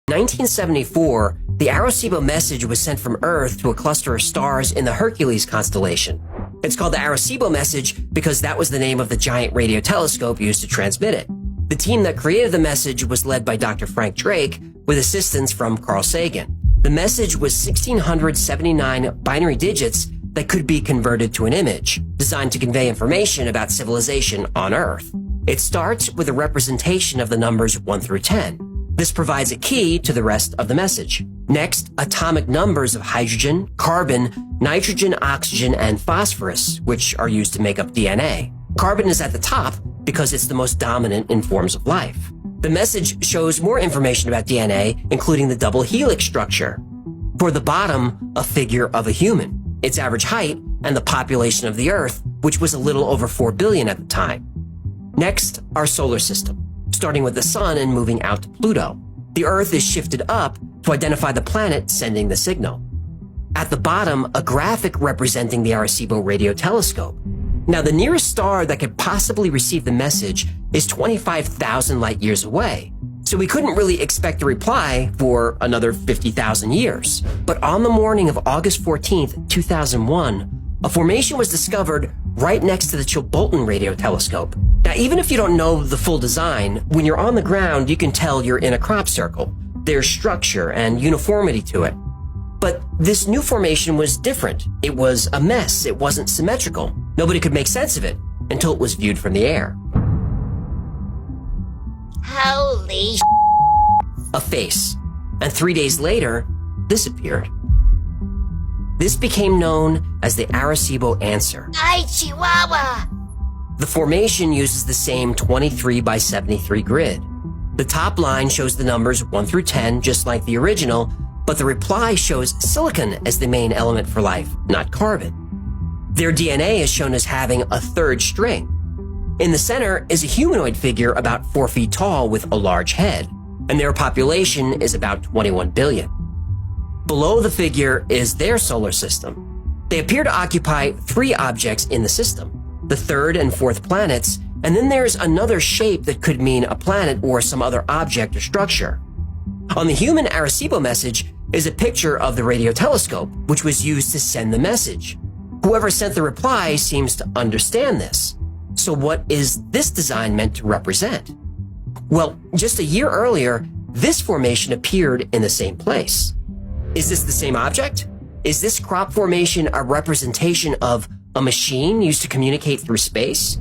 In 1974, the arecibommessage was sent from Earth to a cluster of stars in the Hercules constellation. It's called the arecibommessage because that was the name of the giant radio telescope used to transmit it. The team that created the message was led by Dr. Frank Drake, with assistance from Carl Sagan. The message was 1,679 binary digits that could be converted to an image, designed to convey information about civilization on Earth. It starts with a representation of the numbers 1 through 10. This provides a key to the rest of the message. Next, atomic numbers of hydrogen, carbon, nitrogen, oxygen, and phosphorus, which are used to make up DNA. Carbon is at the top because it's the most dominant in forms of life. The message shows more information about DNA, including the double helix structure. Toward the bottom, a figure of a human, its average height, and the population of the Earth, which was a little over 4 billion at the time. Next, our solar system, starting with the sun and moving out to Pluto. The Earth is shifted up to identify the planet sending the signal. At the bottom, a graphic representing the Arecibo radio telescope. Now, the nearest star that could possibly receive the message is 25,000 light years away, so we couldn't really expect a reply for another 50,000 years. But on the morning of August 14th, 2001, a formation was discovered right next to the Chilbolton radio telescope. Now, even if you don't know the full design, when you're on the ground, you can tell you're in a crop circle. There's structure and uniformity to it. But this new formation was different. It was a mess. It wasn't symmetrical. Nobody could make sense of it until it was viewed from the air. Holy A face. And 3 days later, this appeared. This became known as the Arecibo answer. Ay, Chihuahua! The formation uses the same 23 by 73 grid. The top line shows the numbers 1 through 10, just like the original, but the reply shows silicon as the main element for life, not carbon. Their DNA is shown as having a third string. In the center is a humanoid figure about 4 feet tall with a large head, and their population is about 21 billion. Below the figure is their solar system. They appear to occupy 3 objects in the system, the third and fourth planets, and then there's another shape that could mean a planet or some other object or structure. On the human Arecibo message is a picture of the radio telescope, which was used to send the message. Whoever sent the reply seems to understand this. So what is this design meant to represent? Well, just a year earlier, this formation appeared in the same place. Is this the same object? Is this crop formation a representation of a machine used to communicate through space?